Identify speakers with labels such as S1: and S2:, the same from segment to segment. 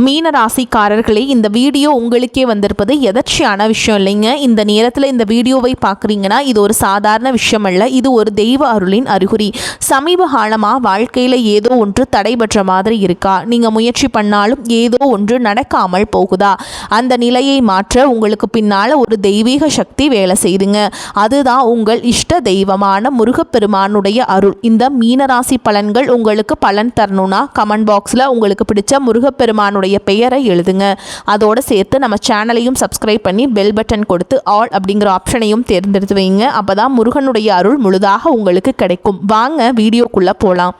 S1: மீன ராசிக்காரர்களே, இந்த வீடியோ உங்களுக்கே வந்திருப்பது எதர்ச்சியான விஷயம் இல்லைங்க. இந்த நேரத்தில் இந்த வீடியோவை பார்க்குறீங்கன்னா இது ஒரு சாதாரண விஷயம் அல்ல, இது ஒரு தெய்வ அருளின் அறிகுறி. சமீப காலமாக வாழ்க்கையில் ஏதோ ஒன்று தடைபற்ற மாதிரி இருக்கா? நீங்கள் முயற்சி பண்ணாலும் ஏதோ ஒன்று நடக்காமல் போகுதா? அந்த நிலையை மாற்ற உங்களுக்கு பின்னால் ஒரு தெய்வீக சக்தி வேலை செய்துங்க. அதுதான் உங்கள் இஷ்ட தெய்வமான முருகப்பெருமானுடைய அருள். இந்த மீனராசி பலன்கள் உங்களுக்கு பலன் தரணும்னா கமெண்ட் பாக்ஸில் உங்களுக்கு பிடிச்ச முருகப்பெருமானுடைய பெயரை எழுதுங்க. அதோடு சேர்த்து நம்ம சேனலையும் சப்ஸ்கிரைப் பண்ணி பெல் பட்டன் கொடுத்து ஆல் அப்படிங்கிற ஆப்ஷனையும் தேர்ந்தெடுத்து வைங்க. அப்போதான் முருகனுடைய அருள் முழுதாக உங்களுக்கு கிடைக்கும். வாங்க வீடியோக்குள்ளே போகலாம்.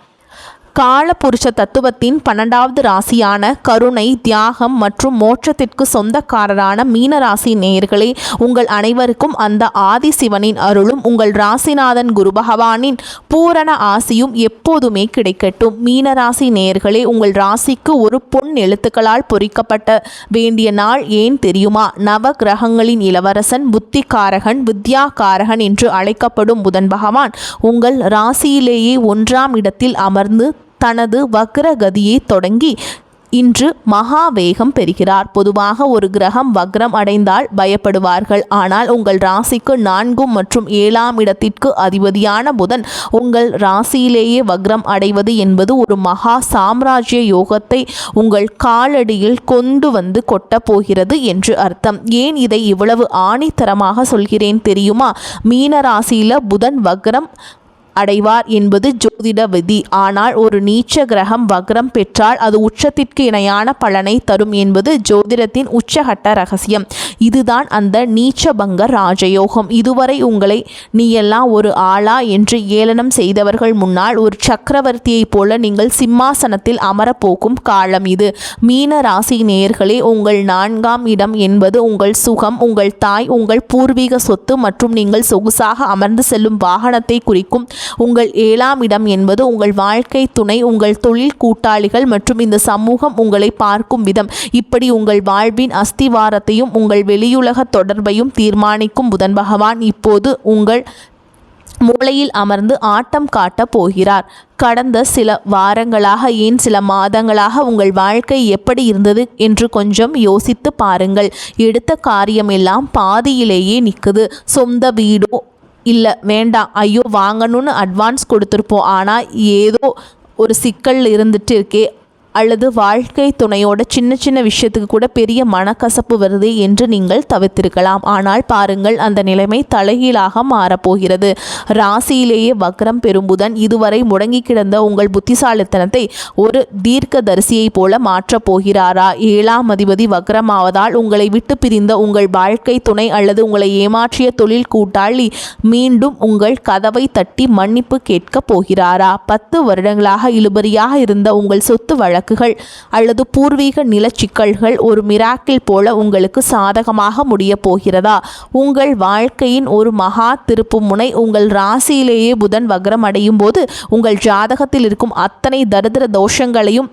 S1: காலபுருஷ தத்துவத்தின் 12வது ராசியான கருணை, தியாகம் மற்றும் மோட்சத்திற்கு சொந்தக்காரரான மீனராசி நேயர்களே, உங்கள் அனைவருக்கும் அந்த ஆதி சிவனின் அருளும் உங்கள் ராசிநாதன் குரு பகவானின் பூரண ஆசியும் எப்போதுமே கிடைக்கட்டும். மீனராசி நேயர்களே, உங்கள் ராசிக்கு ஒரு பொன் எழுத்துக்களால் பொறிக்கப்பட்ட வேண்டிய நாள் ஏன் தெரியுமா? நவ கிரகங்களின் இளவரசன், புத்திகாரகன், வித்யாகாரகன் என்று அழைக்கப்படும் புதன் பகவான் உங்கள் ராசியிலேயே 1ஆம் இடத்தில் அமர்ந்து தனது வக்ரகதியை தொடங்கி இன்று மகா வேகம் பெறுகிறார். பொதுவாக ஒரு கிரகம் வக்ரம் அடைந்தால் பயப்படுவார்கள். ஆனால் உங்கள் ராசிக்கு 4 மற்றும் 7ஆம் இடத்திற்கு அதிபதியான புதன் உங்கள் ராசியிலேயே வக்ரம் அடைவது என்பது ஒரு மகா சாம்ராஜ்ய யோகத்தை உங்கள் காலடியில் கொண்டு வந்து கொட்டப் போகிறது என்று அர்த்தம். ஏன் இதை இவ்வளவு ஆணித்தரமாக சொல்கிறேன் தெரியுமா? மீன ராசியில் புதன் வக்ரம் அடைவார் என்பது ஜோதிட விதி. ஆனால் ஒரு நீச்ச கிரகம் வக்ரம் பெற்றால் அது உச்சத்திற்கு இணையான பலனை தரும் என்பது ஜோதிடத்தின் உச்சகட்ட ரகசியம். இதுதான் அந்த நீச்சபங்க ராஜயோகம். இதுவரை உங்களை நீ எல்லாம் ஒரு ஆளா என்று ஏளனம் செய்தவர்கள் முன்னால் ஒரு சக்கரவர்த்தியைப் போல நீங்கள் சிம்மாசனத்தில் அமரப்போக்கும் காலம் இது. மீன ராசி நேயர்களே, உங்கள் 4ஆம் இடம் என்பது உங்கள் சுகம், உங்கள் தாய், உங்கள் பூர்வீக சொத்து மற்றும் நீங்கள் சொகுசாக அமர்ந்து செல்லும் வாகனத்தை குறிக்கும். உங்கள் 7ஆம் இடம் என்பது உங்கள் வாழ்க்கை துணை, உங்கள் தொழில் கூட்டாளிகள் மற்றும் இந்த சமூகம் உங்களை பார்க்கும் விதம். இப்படி உங்கள் வாழ்வின் அஸ்திவாரத்தையும் உங்கள் வெளியுலக தொடர்பையும் தீர்மானிக்கும் புதன் பகவான் இப்போது உங்கள் மூளையில் அமர்ந்து ஆட்டம் காட்ட போகிறார். கடந்த சில வாரங்களாக, ஏன் சில மாதங்களாக உங்கள் வாழ்க்கை எப்படி இருந்தது என்று கொஞ்சம் யோசித்து பாருங்கள். எடுத்த காரியமெல்லாம் பாதியிலேயே நிற்குது. சொந்த வீடோ இல்லை வேண்டாம், ஐயோ வாங்கணும்னு அட்வான்ஸ் கொடுத்துருப்போம், ஆனால் ஏதோ ஒரு சிக்கல் இருந்துட்டு இருக்கே, அல்லது வாழ்க்கை துணையோட சின்ன சின்ன விஷயத்துக்கு கூட பெரிய மனக்கசப்பு வருது என்று நீங்கள் தவிர்த்திருக்கலாம். ஆனால் பாருங்கள், அந்த நிலைமை தலைகீழாக மாறப்போகிறது. ராசியிலேயே வக்ரம் பெறும் புதன் இதுவரை முடங்கி கிடந்த உங்கள் புத்திசாலித்தனத்தை ஒரு தீர்க்கதரிசியை போல மாற்றப் போகிறாரா? 7ஆம் அதிபதி வக்ரமாவதால் உங்களை விட்டு பிரிந்த உங்கள் வாழ்க்கை துணை அல்லது உங்களை ஏமாற்றிய தொழில் கூட்டாளி மீண்டும் உங்கள் கதவை தட்டி மன்னிப்பு கேட்க போகிறாரா? 10 வருடங்களாக இழுபறியாக இருந்த உங்கள் சொத்து வழக்கு அல்லது பூர்வீக நிலச்சிக்கல்கள் ஒரு மிராக்கிள் போல உங்களுக்கு சாதகமாக முடிய போகிறதா? உங்கள் வாழ்க்கையின் ஒரு மகா திருப்பு முனை உங்கள் ராசியிலேயே புதன் வக்ரம் அடையும் போது உங்கள் ஜாதகத்தில் இருக்கும் அத்தனை தரித்திர தோஷங்களையும்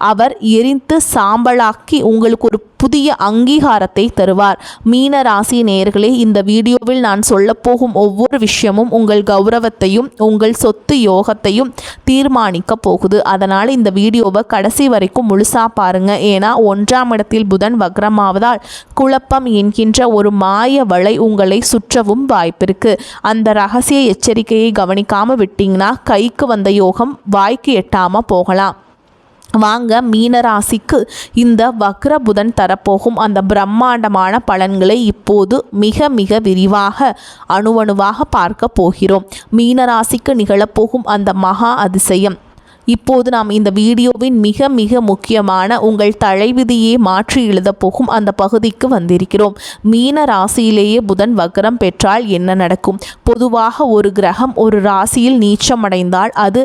S1: அவர் எரிந்து சாம்பலாக்கி உங்களுக்கு ஒரு புதிய அங்கீகாரத்தை தருவார். மீன ராசி நேயர்களே, இந்த வீடியோவில் நான் சொல்லப்போகும் ஒவ்வொரு விஷயமும் உங்கள் கௌரவத்தையும் உங்கள் சொத்து யோகத்தையும் தீர்மானிக்க போகுது. அதனால் இந்த வீடியோவை கடைசி வரைக்கும் முழுசாக பாருங்கள். ஏன்னா 1ஆம் இடத்தில் புதன் வக்ரமாவதால் குழப்பம் என்கின்ற ஒரு மாய வலை உங்களை சுற்றவும் வாய்ப்பிருக்கு. அந்த ரகசிய எச்சரிக்கையை கவனிக்காமல் விட்டீங்கன்னா கைக்கு வந்த யோகம் வாய்க்கு எட்டாமல் போகலாம். வாங்க மீனராசிக்கு இந்த வக்ர புதன் தரப்போகும் அந்த பிரம்மாண்டமான பலன்களை இப்போது மிக மிக விரிவாக அணுவணுவாக பார்க்க போகிறோம். மீனராசிக்கு நிகழப்போகும் அந்த மகா அதிசயம் இப்போது நாம் இந்த வீடியோவின் மிக மிக முக்கியமான உங்கள் தலைவிதியை மாற்றி எழுதப்போகும் அந்த பகுதிக்கு வந்திருக்கிறோம். மீன ராசியிலேயே புதன் வக்ரம் பெற்றால் என்ன நடக்கும்? பொதுவாக ஒரு கிரகம் ஒரு ராசியில் நீச்சமடைந்தால் அது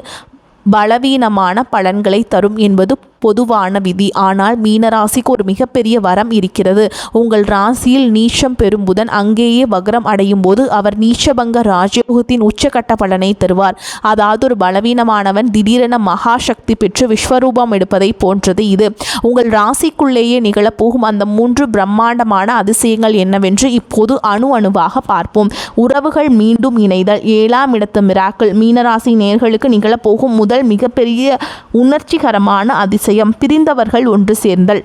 S1: பலவீனமான பலன்களை தரும் என்பது பொதுவான விதி. ஆனால் மீனராசிக்கு ஒரு மிகப்பெரிய வரம் இருக்கிறது. உங்கள் ராசியில் நீச்சம் பெறும் புதன் அங்கேயே வக்ரம் அடையும் போது அவர் நீச்சபங்க ராஜயோகத்தின் உச்சகட்ட பலனை தருவார். அதாவது ஒரு பலவீனமானவன் திடீரென மகா சக்தி பெற்று விஸ்வரூபம் எடுப்பதை போன்றது இது. உங்கள் ராசிக்குள்ளேயே நிகழப்போகும் அந்த 3 பிரம்மாண்டமான அதிசயங்கள் என்னவென்று இப்போது அணுவாக பார்ப்போம். உறவுகள் மீண்டும் இணைதல், 7ஆம் இடத்து மிராக்கிள். மீனராசி நேயர்களுக்கு நிகழப்போகும் முதல் மிகப்பெரிய உணர்ச்சிகரமான அதிசயம் அதிசயம். பிரிந்தவர்கள் ஒன்று சேர்ந்தல்.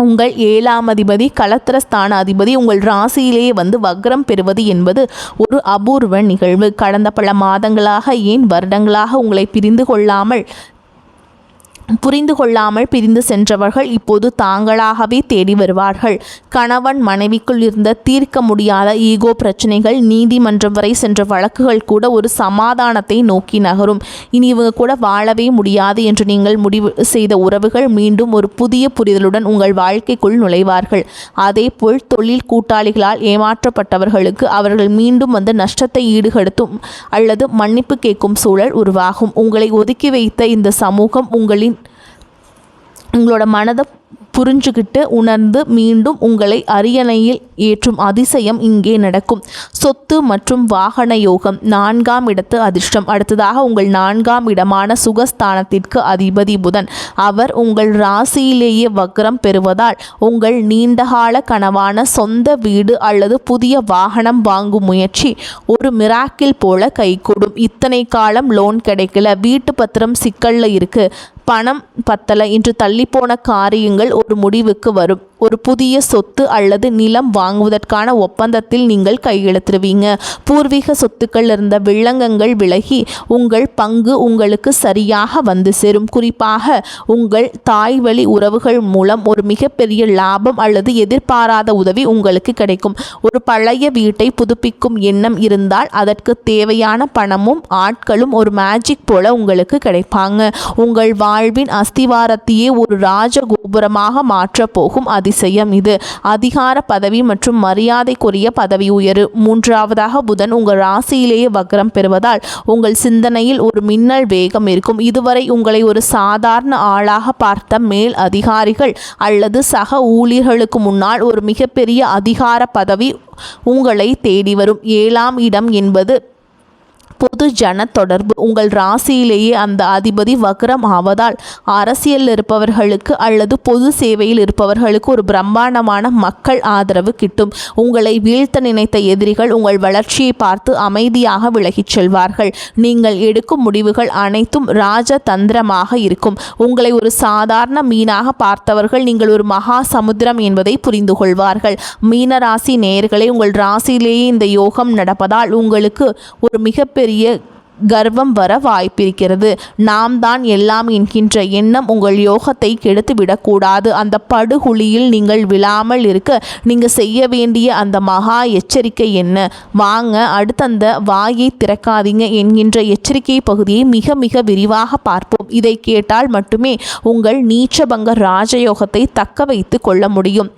S1: உங்கள் 7ஆம் அதிபதி களத்திரஸ்தான அதிபதி உங்கள் ராசியிலேயே வந்து வக்ரம் பெறுவது என்பது ஒரு அபூர்வ நிகழ்வு. கடந்த பல மாதங்களாக, ஏன் வருடங்களாக உங்களை புரிந்து கொள்ளாமல் பிரிந்து சென்றவர்கள் இப்போது தாங்களாகவே தேடி வருவார்கள். கணவன் மனைவிக்குள் இருந்த தீர்க்க முடியாத ஈகோ பிரச்சனைகள், நீதிமன்றம் வரை சென்ற வழக்குகள் கூட ஒரு சமாதானத்தை நோக்கி நகரும். இனி இவங்க கூட வாழவே முடியாது என்று நீங்கள் முடிவு செய்த உறவுகள் மீண்டும் ஒரு புதிய புரிதலுடன் உங்கள் வாழ்க்கைக்குள் நுழைவார்கள். அதேபோல் தொழில் கூட்டாளிகளால் ஏமாற்றப்பட்டவர்களுக்கு அவர்கள் மீண்டும் வந்து நஷ்டத்தை ஈடுகடுத்தும் அல்லது மன்னிப்பு கேட்கும் சூழல் உருவாகும். உங்களை ஒதுக்கி வைத்த இந்த சமூகம் உங்களோட மனதை புரிஞ்சுக்கிட்டு உணர்ந்து மீண்டும் உங்களை அரியணையில் ஏற்றும் அதிசயம் இங்கே நடக்கும். சொத்து மற்றும் வாகன யோகம். 4ஆம் இடத்து அதிர்ஷ்டம். அடுத்ததாக உங்கள் 4ஆம் இடமான சுகஸ்தானத்திற்கு அதிபதி புதன். அவர் உங்கள் ராசியிலேயே வக்ரம் பெறுவதால் உங்கள் நீண்டகால கனவான சொந்த வீடு அல்லது புதிய வாகனம் வாங்கும் முயற்சி ஒரு மிராக்கிள் போல கைகூடும். இத்தனை காலம் லோன் கிடைக்கல, வீட்டு பத்திரம் சிக்கல்ல இருக்கு, பணம் பத்தல என்று தள்ளிப்போன காரியங்கள் ஒரு முடிவுக்கு வரும். ஒரு புதிய சொத்து அல்லது நிலம் வாங்குவதற்கான ஒப்பந்தத்தில் நீங்கள் கையெழுத்திடுவீங்க. பூர்வீக சொத்துக்கள் இருந்த வில்லங்கங்கள் விலகி உங்கள் பங்கு உங்களுக்கு சரியாக வந்து சேரும். குறிப்பாக உங்கள் தாய் வழி உறவுகள் மூலம் ஒரு மிகப்பெரிய லாபம் அல்லது எதிர்பாராத உதவி உங்களுக்கு கிடைக்கும். ஒரு பழைய வீட்டை புதுப்பிக்கும் எண்ணம் இருந்தால் அதற்கு தேவையான பணமும் ஆட்களும் ஒரு மேஜிக் போல உங்களுக்கு கிடைப்பாங்க. உங்கள் வாழ்வின் அஸ்திவாரத்தையே ஒரு ராஜகோபுரமாக மாற்றப் போகும் அதிசயம் இது. அதிகார பதவி மற்றும் மரியாதைக்குரிய பதவி உயர்வு. 3ஆவதாக புதன் உங்கள் ராசியிலேயே வக்ரம் பெறுவதால் உங்கள் சிந்தனையில் ஒரு மின்னல் வேகம் இருக்கும். இதுவரை உங்களை ஒரு சாதாரண ஆளாக பார்த்த மேல் அதிகாரிகள் அல்லது சக ஊழியர்களுக்கு முன்னால் ஒரு மிகப்பெரிய அதிகார பதவி உங்களை தேடி வரும். 7ஆம் இடம் என்பது பொது ஜன தொடர்பு. உங்கள் ராசியிலேயே அந்த அதிபதி வக்ரம் ஆவதால் அரசியல் இருப்பவர்களுக்கு அல்லது பொது சேவையில் இருப்பவர்களுக்கு ஒரு பிரம்மாண்டமான மக்கள் ஆதரவு கிட்டும். உங்களை வீழ்த்த நினைத்த எதிரிகள் உங்கள் வளர்ச்சியை பார்த்து அமைதியாக விலகிச் செல்வார்கள். நீங்கள் எடுக்கும் முடிவுகள் அனைத்தும் ராஜதந்திரமாக இருக்கும். உங்களை ஒரு சாதாரண மீனாக பார்த்தவர்கள் நீங்கள் ஒரு மகா சமுத்திரம் என்பதை புரிந்து கொள்வார்கள். மீன ராசி நேயர்களே, உங்கள் ராசியிலேயே இந்த யோகம் நடப்பதால் உங்களுக்கு ஒரு மிகப்பெரிய கர்வம் வர வாய்ப்பிருக்கிறது. நாம் தான் எல்லாம் என்கின்ற எண்ணம் உங்கள் யோகத்தை கெடுத்து விடக்கூடாது. அந்த படுகுழியில் நீங்கள் விழாமல் இருக்க நீங்கள் செய்ய வேண்டிய அந்த மகா எச்சரிக்கை என்ன? வாங்க அடுத்து அந்த வாயை திறக்காதீங்க என்கின்ற எச்சரிக்கை பகுதியை மிக மிக விரிவாக பார்ப்போம். இதை கேட்டால் மட்டுமே உங்கள் நீச்சபங்க ராஜயோகத்தை தக்க வைத்து கொள்ள முடியும்.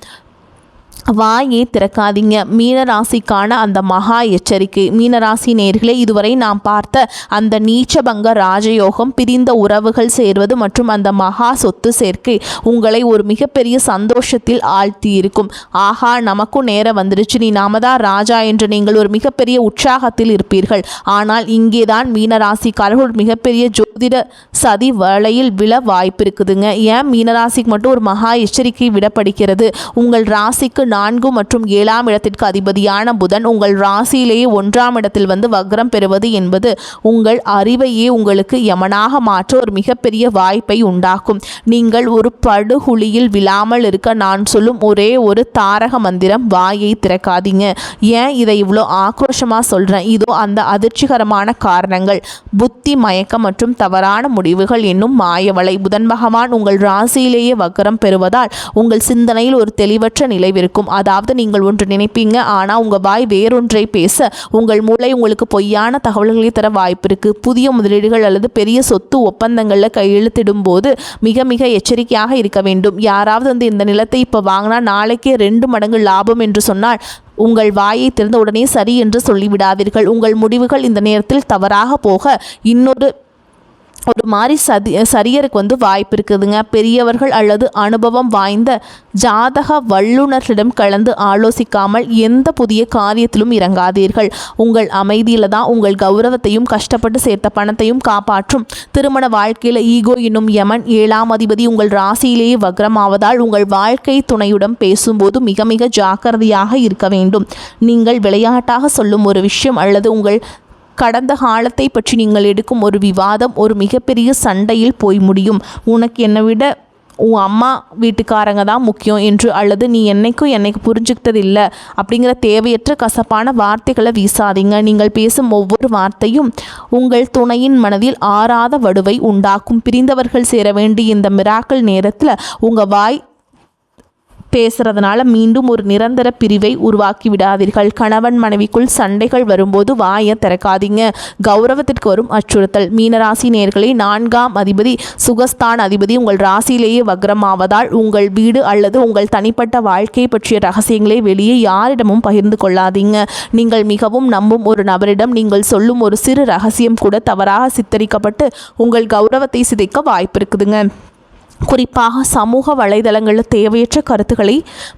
S1: வாயை திறக்காதீங்க. மீனராசிக்கான அந்த மகா எச்சரிக்கை. மீனராசி நேயர்களே, இதுவரை நாம் பார்த்த அந்த நீச்சபங்க ராஜயோகம், பிரிந்த உறவுகள் சேர்வது மற்றும் அந்த மகா சொத்து சேர்க்கை உங்களை ஒரு மிகப்பெரிய சந்தோஷத்தில் ஆழ்த்தி இருக்கும். ஆஹா, நமக்கும் நேரம் வந்துருச்சு, நீ நாம தான் ராஜா என்று நீங்கள் ஒரு மிகப்பெரிய உற்சாகத்தில் இருப்பீர்கள். ஆனால் இங்கேதான் மீனராசிக்காரர்கள் ஒரு மிகப்பெரிய ஜோதிட சதி வலையில் விழ வாய்ப்பு இருக்குதுங்க. ஏன் மீனராசிக்கு மட்டும் ஒரு மகா எச்சரிக்கை விடப்படுகிறது? உங்கள் ராசிக்கு 4 மற்றும் 7ஆம் இடத்திற்கு அதிபதியான புதன் உங்கள் ராசியிலேயே 1ஆம் இடத்தில் வந்து வக்ரம் பெறுவது என்பது உங்கள் அறிவையே உங்களுக்கு யமனாக மாற்ற ஒரு மிகப்பெரிய வாய்ப்பை உண்டாக்கும். நீங்கள் ஒரு படுகுழியில் விழாமல் இருக்க நான் சொல்லும் ஒரே ஒரு தாரக மந்திரம், வாயை திறக்காதீங்க. ஏன் இதை இவ்வளோ ஆக்ரோஷமாக சொல்கிறேன்? இதோ அந்த அதிர்ச்சிகரமான காரணங்கள். புத்தி மயக்கம் மற்றும் தவறான முடிவுகள் என்னும் மாயவலை. புதன் பகவான் உங்கள் ராசியிலேயே வக்ரம் பெறுவதால் உங்கள் சிந்தனையில் ஒரு தெளிவற்ற நிலைவிருக்கும். அதாவது நீங்கள் ஒன்று நினைப்பீங்க, ஆனால் உங்கள் வாய் வேறொன்றை பேச உங்கள் மூளை உங்களுக்கு பொய்யான தகவல்களை தர வாய்ப்பு இருக்கு. புதிய முதலீடுகள் அல்லது பெரிய சொத்து ஒப்பந்தங்களில் கையெழுத்திடும் போது மிக மிக எச்சரிக்கையாக இருக்க வேண்டும். யாராவது வந்து இந்த நிலத்தை இப்போ வாங்கினா நாளைக்கே 2 மடங்கு லாபம் என்று சொன்னால் உங்கள் வாயை திறந்த உடனே சரி என்று சொல்லிவிடாதீர்கள். உங்கள் முடிவுகள் இந்த நேரத்தில் தவறாக போக ஒரு மாதிரி சரியருக்கு வந்து வாய்ப்பு இருக்குதுங்க. பெரியவர்கள் அல்லது அனுபவம் வாய்ந்த ஜாதக வல்லுநர்களிடம் கலந்து ஆலோசிக்காமல் எந்த புதிய காரியத்திலும் இறங்காதீர்கள். உங்கள் அமைதியில் தான் உங்கள் கௌரவத்தையும் கஷ்டப்பட்டு சேர்த்த பணத்தையும் காப்பாற்றும். திருமண வாழ்க்கையில் ஈகோ என்னும் யமன் 7ஆம் அதிபதி உங்கள் ராசியிலேயே வக்ரமாவதால் உங்கள் வாழ்க்கை துணையுடன் பேசும்போது மிக மிக ஜாக்கிரதையாக இருக்க வேண்டும். நீங்கள் விளையாட்டாக சொல்லும் ஒரு விஷயம் அல்லது உங்கள் கடந்த காலத்தை பற்றி நீங்கள் எடுக்கும் ஒரு விவாதம் ஒரு மிகப்பெரிய சண்டையில் போய் முடியும். உனக்கு என்னை விட உன் அம்மா வீட்டுக்காரங்க தான் முக்கியம் என்று, அல்லது நீ என்னைக்கு புரிஞ்சுக்கிட்டது இல்லை அப்படிங்கிற தேவையற்ற கசப்பான வார்த்தைகளை வீசாதீங்க. நீங்கள் பேசும் ஒவ்வொரு வார்த்தையும் உங்கள் துணையின் மனதில் ஆறாத வடுவை உண்டாக்கும். பிரிந்தவர்கள் சேர வேண்டிய இந்த மிராக்கிள் நேரத்தில் உங்கள் வாய் பேசுறதுனால மீண்டும் ஒரு நிரந்தர பிரிவை உருவாக்கி விடாதீர்கள். கணவன் மனைவிக்குள் சண்டைகள் வரும்போது வாயை திறக்காதீங்க. கௌரவத்திற்கு வரும் அச்சுறுத்தல். மீனராசி நேயர்களே, 4ஆம் அதிபதி சுகஸ்தான அதிபதி உங்கள் ராசியிலேயே வக்ரமாவதால் உங்கள் வீடு அல்லது உங்கள் தனிப்பட்ட வாழ்க்கை பற்றிய ரகசியங்களை வெளியே யாரிடமும் பகிர்ந்து கொள்ளாதீங்க. நீங்கள் மிகவும் நம்பும் ஒரு நபரிடம் நீங்கள் சொல்லும் ஒரு சிறு ரகசியம் கூட தவறாக சித்தரிக்கப்பட்டு உங்கள் கௌரவத்தை சிதைக்க வாய்ப்பு இருக்குதுங்க. குறிப்பாக சமூக வலைதளங்களில் தேவையற்ற கருத்துக்களை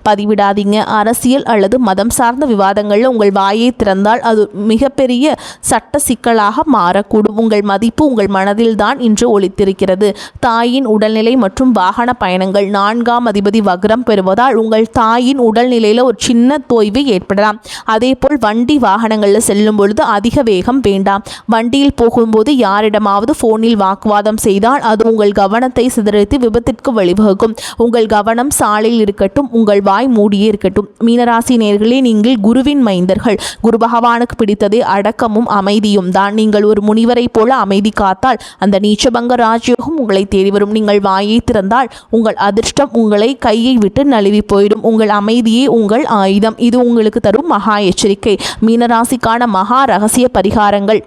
S1: பதிவிடாதீங்க. அரசியல் அல்லது மதம் சார்ந்த விவாதங்களில் உங்கள் வாயை திறந்தால் அது மிகப்பெரிய சட்ட சிக்கலாக மாறக்கூடும். உங்கள் மதிப்பு உங்கள் மனதில்தான் இன்று ஒளித்திருக்கிறது. தாயின் உடல்நிலை மற்றும் வாகன பயணங்கள். 4ஆம் அதிபதி வக்ரம் பெறுவதால் உங்கள் தாயின் உடல்நிலையில் ஒரு சின்ன தொய்வு ஏற்படலாம். அதேபோல் வண்டி வாகனங்களில் செல்லும் பொழுது அதிக வேகம் வேண்டாம். வண்டியில் போகும்போது யாரிடமாவது ஃபோனில் வாக்குவாதம் செய்தால் அது உங்கள் கவனத்தை சிதறடித்து விபத்திற்கு வழிவகுக்கும். உங்கள் கவனம் சாலையில் இருக்கட்டும், உங்கள் வாய் மூடியே இருக்கட்டும். மீனராசி நேயர்களே, நீங்கள் குருவின் மைந்தர்கள். குரு பகவானுக்கு பிடித்ததே அடக்கமும் அமைதியும் தான். நீங்கள் ஒரு முனிவரை போல அமைதி காத்தால் அந்த நீச்சபங்க ராஜயோகம் உங்களை தேடி வரும். நீங்கள் வாயை திறந்தால் உங்கள் அதிர்ஷ்டம் உங்களை கையை விட்டு நழுவி போயிடும். உங்கள் அமைதியே உங்கள் ஆயுதம். இது உங்களுக்கு தரும் மகா எச்சரிக்கை. மீனராசிக்கான மகா ரகசிய பரிகாரங்கள்.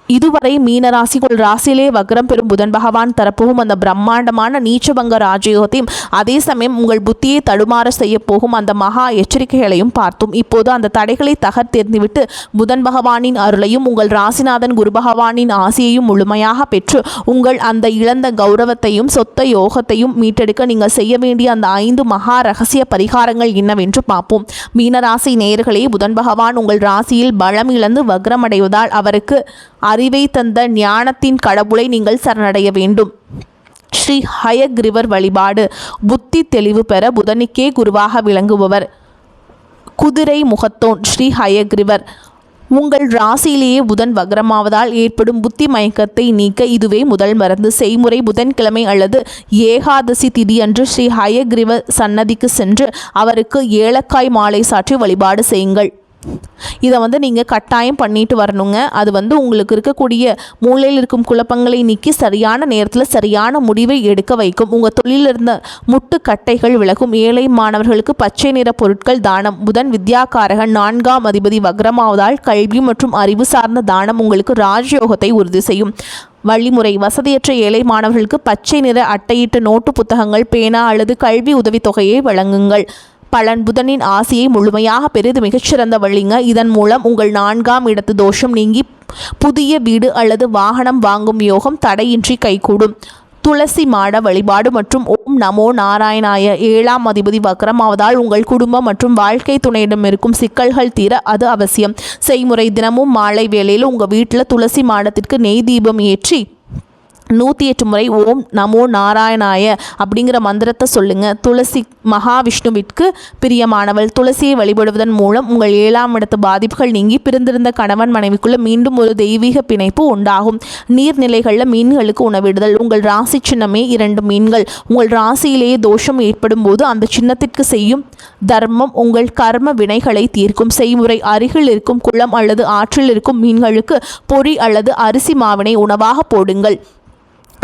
S1: இதுவரை மீனராசிக்குள் ராசியிலே வக்ரம் பெறும் புதன் பகவான் தரப்போகும் அந்த பிரம்மாண்டமான நீச்சபங்க ராஜயோகத்தையும் அதே சமயம் உங்கள் புத்தியை தடுமாற செய்ய போகும் அந்த மகா எச்சரிக்கைகளையும் பார்த்தோம். இப்போது அந்த தடைகளை தகர்த்தெறிந்துவிட்டு புதன் பகவானின் அருளையும் உங்கள் ராசிநாதன் குரு பகவானின் ஆசையையும் முழுமையாக பெற்று உங்கள் அந்த இழந்த கௌரவத்தையும் சொத்த யோகத்தையும் மீட்டெடுக்க நீங்கள் செய்ய வேண்டிய அந்த 5 மகா ரகசிய பரிகாரங்கள் என்னவென்று பார்ப்போம். மீனராசி நேயர்களே, புதன் பகவான் உங்கள் ராசியில் பலம் இழந்து வக்ரமடைவதால் அவருக்கு அறிவை தந்த ஞானத்தின் கடவுளை நீங்கள் சரணடைய வேண்டும். ஸ்ரீ ஹயக்ரிவர் வழிபாடு. புத்தி தெளிவு பெற புதனுக்கே குருவாக விளங்குபவர் குதிரை முகத்தோன் ஸ்ரீ ஹயக்ரிவர். உங்கள் ராசியிலேயே புதன் வக்ரமாவதால் ஏற்படும் புத்தி மயக்கத்தை நீக்க இதுவே முதல் மருந்து. செய்முறை: புதன்கிழமை அல்லது ஏகாதசி திதி அன்று ஸ்ரீ ஹயக்ரிவ சன்னதிக்கு சென்று அவருக்கு ஏலக்காய் மாலை சாற்றி வழிபாடு செய்யுங்கள். இதை நீங்கள் கட்டாயம் பண்ணிட்டு வரணுங்க. அது உங்களுக்கு இருக்கக்கூடிய மூளையில் இருக்கும் குழப்பங்களை நீக்கி சரியான நேரத்தில் சரியான முடிவை எடுக்க வைக்கும். உங்கள் தொழிலில் இருந்த முட்டுக்கட்டைகள் விலகும். ஏழை மாணவர்களுக்கு பச்சை நிற பொருட்கள் தானம். புதன் வித்யாகாரகன். 4ஆம் அதிபதி வக்ரமாவதால் கல்வி மற்றும் அறிவு சார்ந்த தானம் உங்களுக்கு ராஜயோகத்தை உறுதி செய்யும். வழிமுறை: வசதியற்ற ஏழை மாணவர்களுக்கு பச்சை நிற அட்டையிட்ட நோட்டு புத்தகங்கள், பேனா அல்லது கல்வி உதவித்தொகையை வழங்குங்கள். பலன்: புதனின் ஆசையை முழுமையாக பெறுது மிகச்சிறந்த வழிங்க. இதன் மூலம் உங்கள் 4ஆம் இடத்து தோஷம் நீங்கி புதிய வீடு அல்லது வாகனம் வாங்கும் யோகம் தடையின்றி கைகூடும். துளசி மாட வழிபாடு மற்றும் ஓம் நமோ நாராயணாய. 7ஆம் அதிபதி வக்ரமாவதால் உங்கள் குடும்பம் மற்றும் வாழ்க்கை துணையிடம் இருக்கும் சிக்கல்கள் தீர அது அவசியம். செய்முறை: தினமும் மாலை வேளையில் உங்கள் வீட்டில் துளசி மாடத்திற்கு நெய் தீபம் ஏற்றி 108 முறை ஓம் நமோ நாராயணாய அப்படிங்கிற மந்திரத்தை சொல்லுங்கள். துளசி மகாவிஷ்ணுவிற்கு பிரியமானவள். துளசியை வழிபடுவதன் மூலம் உங்கள் 7ஆம் இடத்து பாதிப்புகள் நீங்கி பிரிந்திருந்த கணவன் மனைவிக்குள்ள மீண்டும் ஒரு தெய்வீக பிணைப்பு உண்டாகும். நீர்நிலைகளில் மீன்களுக்கு உணவிடுதல். உங்கள் ராசி சின்னமே 2 மீன்கள். உங்கள் ராசியிலேயே தோஷம் ஏற்படும் போது அந்த சின்னத்திற்கு செய்யும் தர்மம் உங்கள் கர்ம வினைகளை தீர்க்கும். செய்முறை: அருகில் இருக்கும் குளம் அல்லது ஆற்றில் இருக்கும் மீன்களுக்கு பொரி அல்லது அரிசி மாவினை உணவாக போடுங்கள்.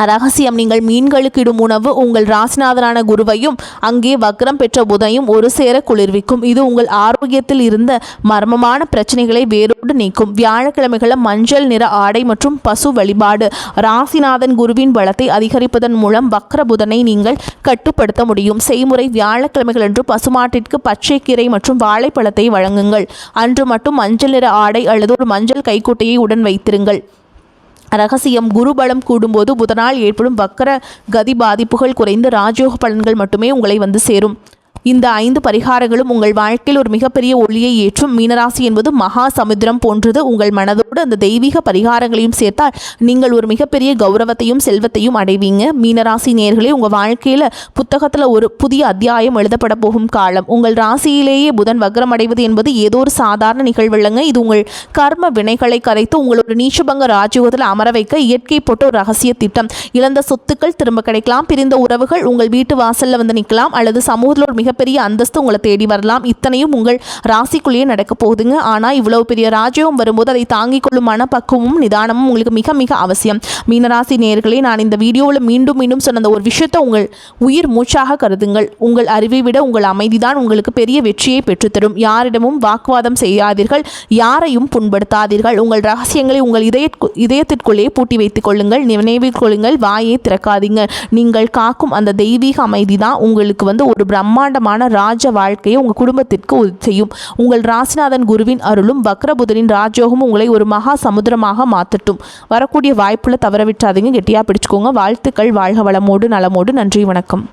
S1: ரகசியம்: நீங்கள் மீன்களுக்கு இடும் உணவு உங்கள் ராசிநாதனான குருவையும் அங்கே வக்ரம் பெற்ற புதனையும் ஒரு சேர குளிர்விக்கும். இது உங்கள் ஆரோக்கியத்தில் இருந்த மர்மமான பிரச்சனைகளை வேரோடு நீக்கும். வியாழக்கிழமைகளில் மஞ்சள் நிற ஆடை மற்றும் பசு வழிபாடு. ராசிநாதன் குருவின் பலத்தை அதிகரிப்பதன் மூலம் வக்ர புதனை நீங்கள் கட்டுப்படுத்த முடியும். செய்முறை: வியாழக்கிழமைகள் அன்று பசுமாட்டிற்கு பச்சை கீரை மற்றும் வாழைப்பழத்தை வழங்குங்கள். அன்று மட்டும் மஞ்சள் நிற ஆடை அல்லது ஒரு மஞ்சள் கைக்குட்டையை உடன் வைத்திருங்கள். ரகசியம்: குருபலம் கூடும்போது புதனால் ஏற்படும் வக்கர கதி பாதிப்புகள் குறைந்து ராஜயோக பலன்கள் மட்டுமே உங்களை சேரும். இந்த 5 பரிகாரங்களும் உங்கள் வாழ்க்கையில் ஒரு மிகப்பெரிய ஒளியை ஏற்றும். மீனராசி என்பது மகா சமுத்திரம் போன்றது. உங்கள் மனதோடு அந்த தெய்வீக பரிகாரங்களையும் சேர்த்தால் நீங்கள் ஒரு மிகப்பெரிய கௌரவத்தையும் செல்வத்தையும் அடைவீங்க. மீனராசி நேயர்களே, உங்கள் வாழ்க்கையில் புத்தகத்தில் ஒரு புதிய அத்தியாயம் எழுதப்பட போகும் காலம். உங்கள் ராசியிலேயே புதன் வக்ரம் அடைவது என்பது ஏதோ ஒரு சாதாரண நிகழ்வில்லைங்க. இது உங்கள் கர்ம வினைகளை கரைத்து உங்கள் ஒரு நீச்சபங்க ராஜயோகத்தில் அமர வைக்க இயற்கை போட்ட ஒரு ரகசிய திட்டம். இழந்த சொத்துக்கள் திரும்ப கிடைக்கலாம். பிரிந்த உறவுகள் உங்கள் வீட்டு வாசலில் வந்து நிற்கலாம். அல்லது சமூகத்தில் ஒரு மிகப்பெரிய அந்தஸ்து உங்களை தேடி வரலாம். இத்தனையும் உங்கள் ராசிக்குள்ளேயே நடக்க போகுதுங்க. ஆனால் இவ்வளவு பெரிய ராஜ்யம் வரும்போது அதை தாங்கிக் கொள்ளும் மனப்பக்குவமும் நிதானமும் உங்களுக்கு மிக மிக அவசியம். மீனராசி நேயர்களே, நான் இந்த வீடியோவில் மீண்டும் மீண்டும் சொன்ன ஒரு விஷயத்தை உங்கள் உயிர் மூச்சாக கருதுங்கள். உங்கள் அறிவை விட உங்கள் அமைதிதான் உங்களுக்கு பெரிய வெற்றியை பெற்றுத்தரும். யாரிடமும் வாக்குவாதம் செய்யாதீர்கள். யாரையும் புண்படுத்தாதீர்கள். உங்கள் ரகசியங்களை உங்கள் இதயத்திற்குள்ளே பூட்டி வைத்துக் கொள்ளுங்கள். நினைவில் கொள்ளுங்கள். வாயை திறக்காதீங்க. நீங்கள் காக்கும் அந்த தெய்வீக அமைதி தான் உங்களுக்கு ஒரு பிரம்மாண்டமான ராஜ வாழ்க்கையை உங்கள் குடும்பத்திற்கு உதவி செய்யும். உங்கள் ராசிநாதன் குருவின் அருளும் வக்ரபுதனின் ராஜயோகமும் உங்களை ஒரு மகா சமுத்திரமாக மாற்றட்டும். வரக்கூடிய வாய்ப்புல தவற விட்டாதீங்க. கெட்டியாக பிடிச்சுக்கோங்க. வாழ்த்துக்கள். வாழ்க வளமோடு நலமோடு. நன்றி, வணக்கம்.